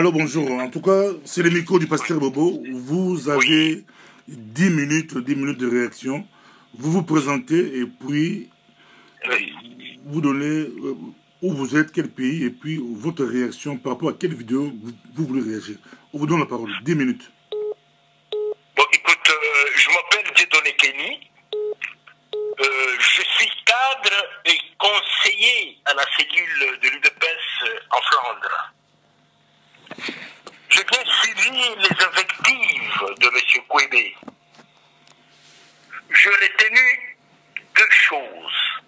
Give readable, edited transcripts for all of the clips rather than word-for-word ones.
Alors bonjour, en tout cas, c'est le micro du pasteur Bobo. Vous avez 10 minutes de réaction. Vous vous présentez et puis vous donnez où vous êtes, quel pays, et puis votre réaction par rapport à quelle vidéo vous voulez réagir. On vous donne la parole, 10 minutes. Bon, écoute, je m'appelle Dieudonné Kenny. Je suis cadre et conseiller à la cellule de l'UDPS en Flandre. J'ai bien suivi les invectives de M. Kwebe. Je retenu deux choses.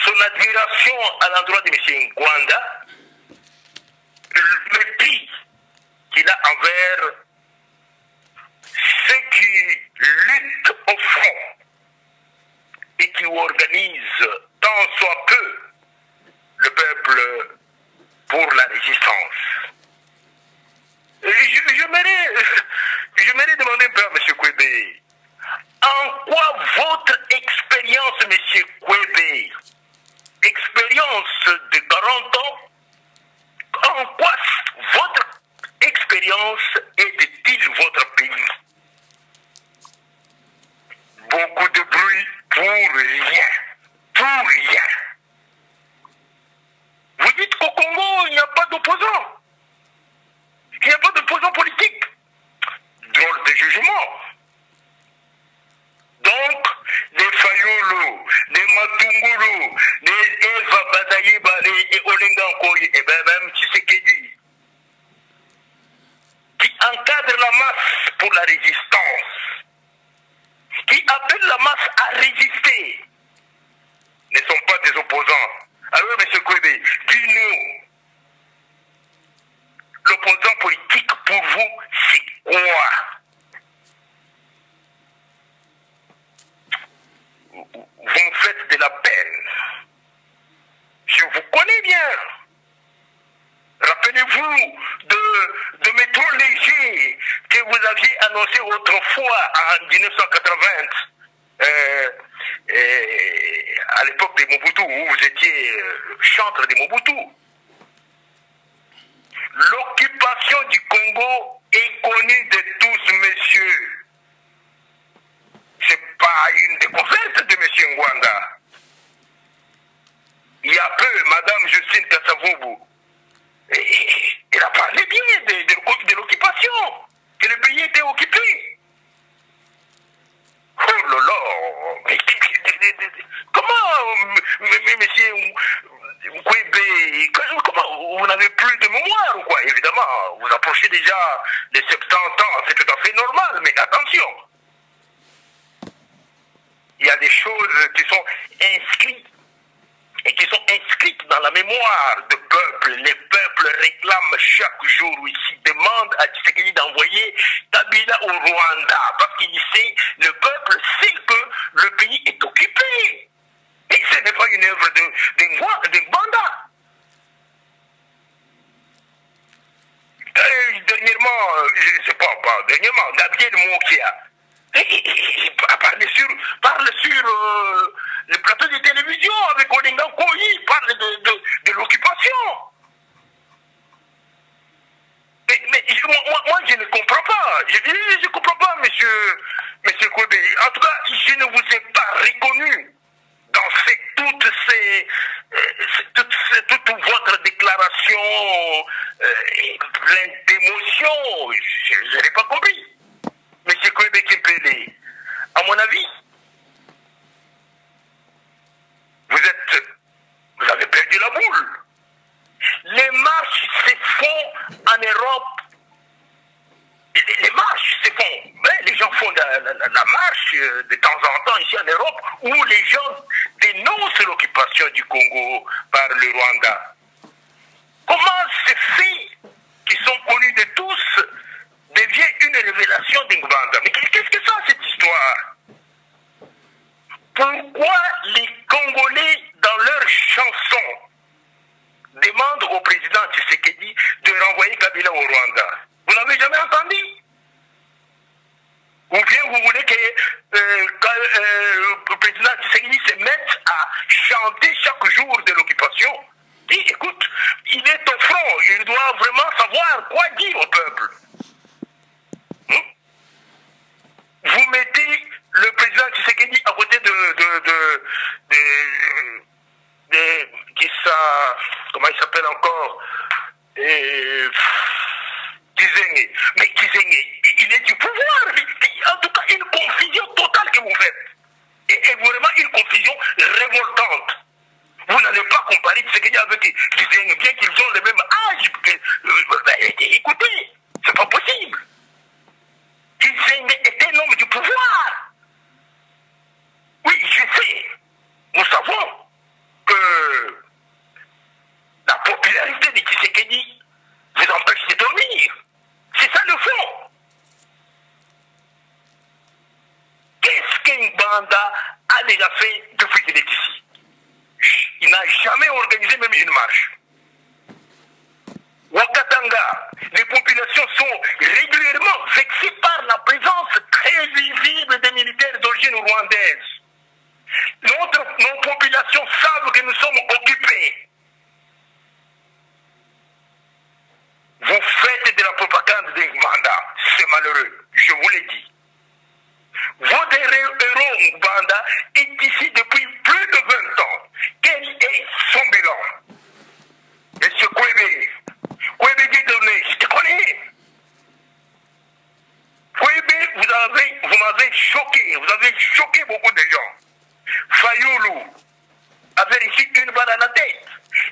Son admiration à l'endroit de M. Ngwanda, le mépris qu'il a envers ceux qui luttent au front et qui organisent tant soit peu le peuple pour la résistance. Je m'aimerais demander un peu à M. Kwebe, en quoi votre expérience, M. Kwebe, expérience de 40 ans, en quoi votre expérience aide-t-il votre pays? Beaucoup de bruit pour rien. Pour rien. Vous dites qu'au Congo, il n'y a pas d'opposants. Il n'y a pas d'opposants politiques. Drôle de jugement. Donc, les Fayolo, les Matungulu, les Eva Badayiba, les Olenga Nkoyi, et même Tshisekedi, qui encadrent la masse pour la résistance, qui appellent la masse à résister, ne sont pas des opposants. Alors, M. Kwebe, dis-nous, l'opposant politique pour vous, c'est quoi? Vous me faites de la peine. Je vous connais bien. Rappelez-vous de métro léger que vous aviez annoncé autrefois en 1980, à l'époque de Mobutu, où vous étiez chantre de Mobutu. L'occupation du Congo est connue de tous, messieurs. Ce n'est pas une découverte de M. Ngwanda. Il y a peu, Mme Justine Kassavoubou, elle a parlé bien de l'occupation, que le pays était occupé. Oh là là, comment, M. Kwebe, comment vous n'avez plus de mémoire ou quoi? Évidemment, vous approchez déjà les 70 ans, c'est tout à fait normal, mais attention. Il y a des choses qui sont inscrites et qui sont inscrites dans la mémoire de peuple. Les peuples réclament chaque jour ici, demandent à Tshisekedi d'envoyer Kabila au Rwanda parce qu'il sait, le peuple sait que le pays est occupé. Et ce n'est pas une œuvre de Ngwanda. Dernièrement, je ne sais pas, dernièrement, Gabriel Mokia parle sur le plateau de télévision avec Olenga Nkoyi, il parle de l'occupation. Mais moi, je ne comprends pas. Je ne comprends pas, monsieur Kwebe. En tout cas, je ne vous ai pas reconnu dans toute votre déclaration pleine d'émotions. Je n'ai pas compris. Monsieur Kwebe Kimpele, à mon avis, vous avez perdu la boule. Les marches se font en Europe. Les marches se font. Les gens font la marche de temps en temps ici en Europe où les gens dénoncent l'occupation du Congo par le Rwanda. Comment ces faits qui sont connus de tous devient une révélation d'Ngwanda? Mais qu'est-ce que c'est cette histoire? Pourquoi les Congolais, dans leurs chansons, demandent au président Tshisekedi de renvoyer Kabila au Rwanda? Vous n'avez jamais entendu? Ou bien vous voulez que le président Tshisekedi se mette à chanter chaque jour de l'occupation? Et écoute, il est au front, il doit vraiment savoir Rwanda a déjà fait depuis qu'il est ici. Il n'a jamais organisé même une marche. Wakatanga, les populations sont régulièrement vexées par la présence très visible des militaires d'origine rwandaise. Nos populations savent que nous sommes occupés. Vous faites de la propagande d'un mandat. C'est malheureux, je vous l'ai dit. Votre héros Mbanda est ici depuis plus de 20 ans. Quel est son bilan? Monsieur Kwebe, Kwebe Dieudonné, je te connais. Kwebe, vous m'avez choqué. Vous avez choqué beaucoup de gens. Fayoulou avait reçu une balle à la tête.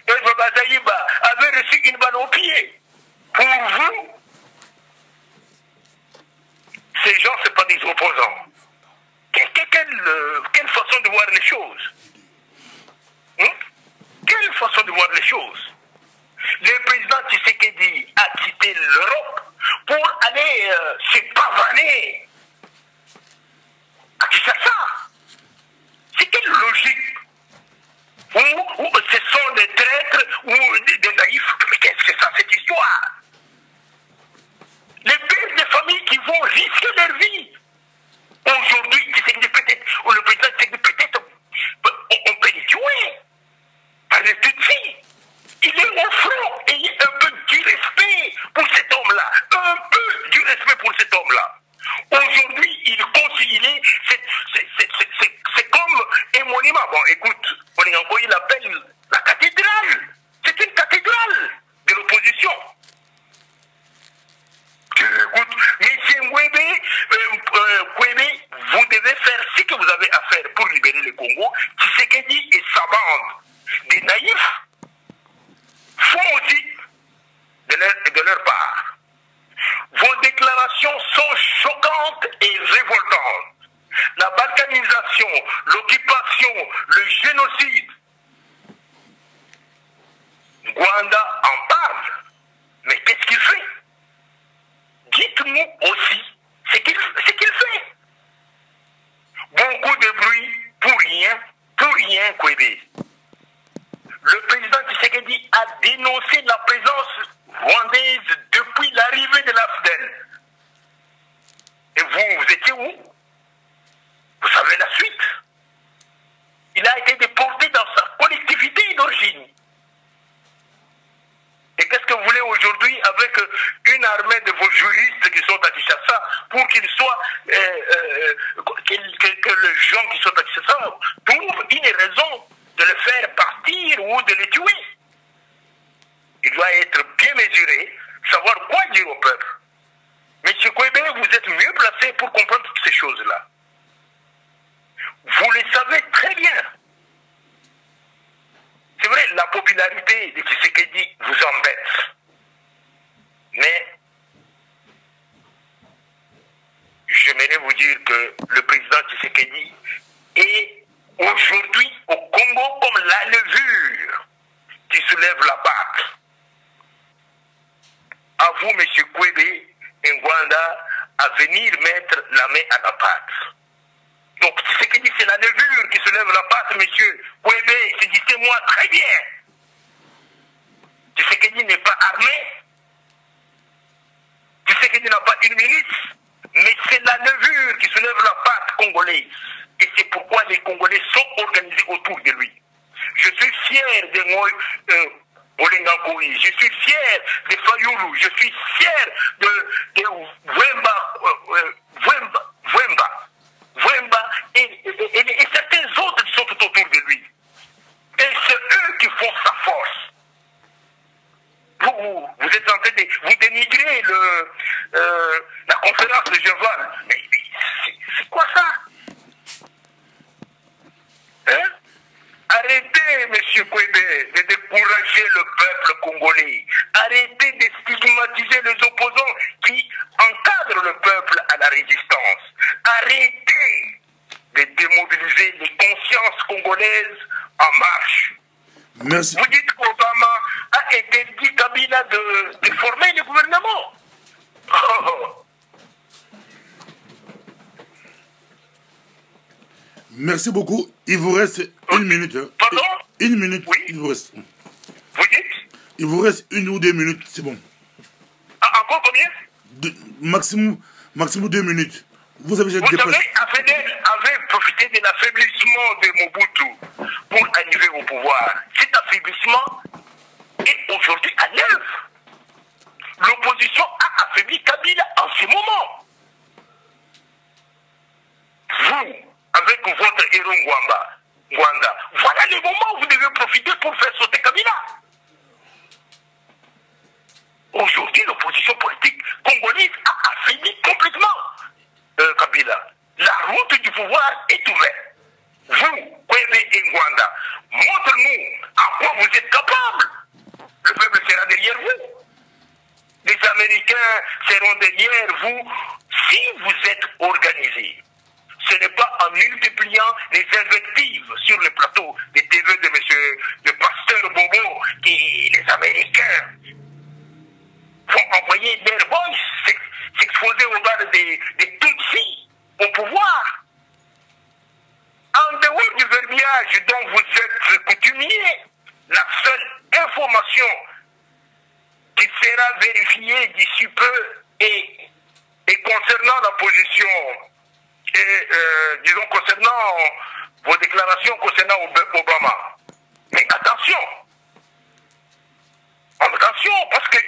Eva Bazaïba avait reçu une balle au pied. Pour vous, ces gens, ce ne sont pas des opposants. Quelle façon de voir les choses? Quelle façon de voir les choses? Le président Tshisekedi a quitté l'Europe pour aller se pavaner à Kinshasa. C'est quelle logique? Ou ce sont des traîtres ou des naïfs? Mais qu'est-ce que ça, cette histoire? Les pères de famille qui vont risquer leur vie. Aujourd'hui, peut-être, ou le président peut-être, on peut les tuer par les Tutsis. Il est au front et il y a un peu du respect pour cet homme-là. Un peu du respect pour cet homme-là. Aujourd'hui, il continue, c'est comme un monument. Bon, écoute, il appelle la cathédrale. C'est une cathédrale de l'opposition. Écoute, M. Kwebe, vous devez faire ce que vous avez à faire pour libérer le Congo. Tshisekedi et sa bande des naïfs font aussi de leur part. Vos déclarations sont choquantes et révoltantes. La balkanisation, l'occupation, le génocide. Rwanda en parle. Mais qu'est-ce qu'il fait? Dites-nous aussi ce qu'il fait. Beaucoup de bruit pour rien, Kwebe. Le président Tshisekedi a dénoncé la présence rwandaise depuis l'arrivée de l'AFDEL. Et vous étiez où? Vous savez la suite. Il a été déporté dans sa collectivité d'origine. Et qu'est-ce que vous voulez aujourd'hui avec une armée de vos juristes qui sont à Kinshasa pour qu'ils soient, que les gens qui sont à Kinshasa trouvent une raison de le faire partir ou de le tuer? Il doit être bien mesuré, savoir quoi dire au peuple. Monsieur Kwebe, vous êtes mieux placé pour comprendre toutes ces choses-là. Vous le savez très bien. C'est vrai, la popularité de Tshisekedi vous embête. Mais j'aimerais vous dire que le président Tshisekedi est aujourd'hui au Congo comme la levure qui soulève la barque. À vous, M. Kwebe Ngwanda, à venir mettre la main à la pâte. Donc, Tshisekedi, c'est la levure qui soulève la pâte, monsieur Kwebe, dites-moi très bien. Tshisekedi n'est pas armé. Tshisekedi n'a pas une milice. Mais c'est la levure qui soulève la pâte congolaise. Et c'est pourquoi les Congolais sont organisés autour de lui. Je suis fier de moi, Olengakoui. Je suis fier de Fayoulou. Je suis fier de Wemba et certains autres qui sont tout autour de lui. Et c'est eux qui font sa force. Vous êtes en train de vous dénigrer la conférence de Jeval. Mais c'est quoi ça? Hein? Arrêtez, M. Kwebe, de décourager le peuple congolais. Arrêtez de stigmatiser les opposants qui encadrent le peuple à la résistance. Arrêtez de démobiliser les consciences congolaises en marche. Merci. Vous dites qu'Obama a interdit Kabila de former le gouvernement. Merci beaucoup. Il vous reste une minute. Pardon? Une minute, Oui. il vous reste. Vous dites? Il vous reste 1 ou 2 minutes, c'est bon. Ah, encore combien? Maximum 2 minutes. Vous avez déjà Vous dépassé. savez, Afedel avait profité de l'affaiblissement de Mobutu pour arriver au pouvoir. Cet affaiblissement est aujourd'hui à l'œuvre. L'opposition a affaibli Kabila en ce moment. Vous, avec votre héros Ngwanda, voilà le moment où vous devez profiter pour faire sauter Kabila. Aujourd'hui, l'opposition politique congolaise a affaibli complètement Kabila. La route du pouvoir est ouverte. Vous, Kwebe et Ngwanda, montre-nous à quoi vous êtes capable. Le peuple sera derrière vous. Les Américains seront derrière vous si vous êtes organisés. Ce n'est pas en multipliant les invectives sur le plateau des TV de M. le pasteur Bobo que les Américains vont envoyer their boys s'exposer au bas des Tutsis au pouvoir. En dehors du verbiage dont vous êtes coutumier, la seule information qui sera vérifiée d'ici peu et concernant la position et disons concernant vos déclarations concernant Obama. Mais attention, parce que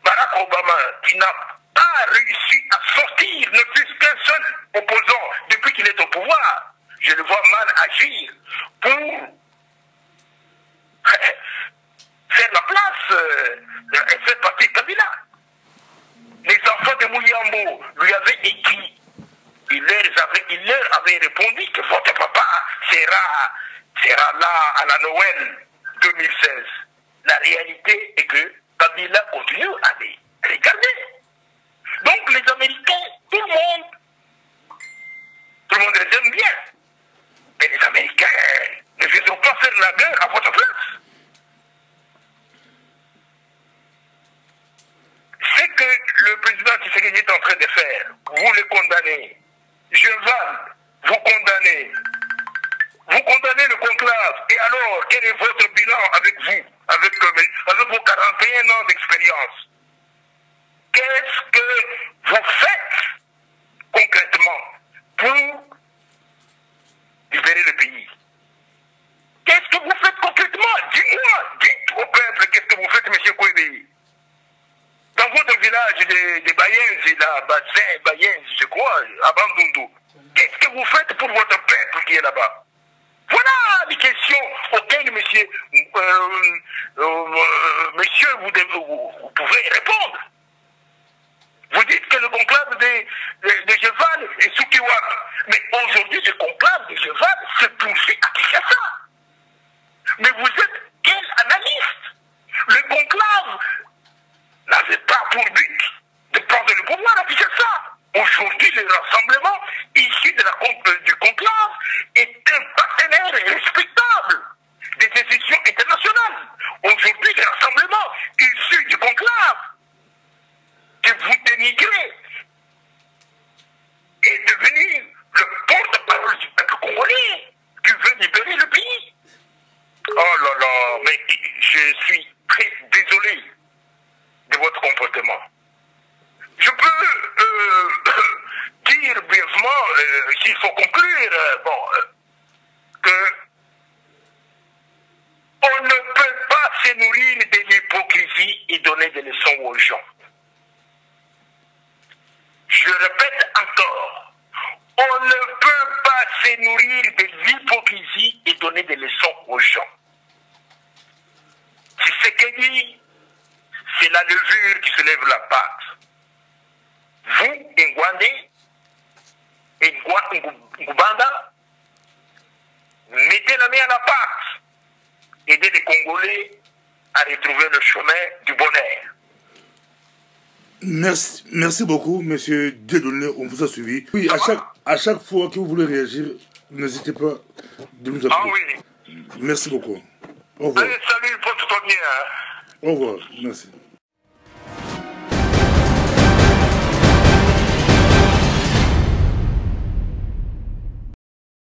Barack Obama, qui n'a pas réussi à sortir ne fût-ce qu'un seul opposant depuis qu'il est au pouvoir, je le vois mal agir pour faire la place et faire partie de Kabila. Les enfants de Mouyambo lui avaient écrit, il leur avait répondu que votre papa sera là à la Noël 2016. La réalité est que Kabila continue à les regarder. Donc les Américains, tout le monde les aime bien. Mais les Américains ne viendront pas faire la guerre à votre place. C'est que le président Tshisekedi est en train de faire. Vous le condamnez. Jeval, vous condamnez. Vous condamnez le conclave. Et alors, quel est votre bilan avec vous, avec vos 41 ans d'expérience? Qu'est-ce que vous faites concrètement pour libérer le pays? Qu'est-ce que vous faites concrètement? Dis-moi, dites au peuple qu'est-ce que vous faites, M. Kouébé. Dans votre village de Bayenzi, là, Bayenzi, je crois, à Bandundu, qu'est-ce que vous faites pour votre peuple qui est là-bas? Voilà les questions auxquelles, monsieur, vous pouvez répondre. Vous dites que le conclave de Jeval est sous Kiwak. Mais aujourd'hui, ce conclave de Jeval se poursuit à Kinshasa. Mais vous êtes quel analyste? Le conclave n'avait pas pour but de prendre le pouvoir à Kinshasa. Aujourd'hui, le rassemblement issu du conclave est un partenaire respectable des institutions internationales. Aujourd'hui, le rassemblement issu du conclave que vous dénigrez est devenu le porte-parole du peuple congolais qui veut libérer le pays. Oh là là, mais je suis très désolé de votre comportement. Je peux dire brièvement, s'il faut conclure, que on ne peut pas se nourrir de l'hypocrisie et donner des leçons aux gens. Je répète encore, on ne peut pas se nourrir de l'hypocrisie et donner des leçons aux gens. Si c'est que dit, c'est la levure qui se lève la patte. Vous, Ngwandé, Ngubanda, mettez la main à la pâte. Aidez les Congolais à retrouver le chemin du bonheur. Merci beaucoup, monsieur Dieudonné, on vous a suivi. Oui, à chaque fois que vous voulez réagir, n'hésitez pas de nous appeler. Ah oui. Merci beaucoup. Au revoir. Allez, salut, porte-toi bien. Au revoir, merci.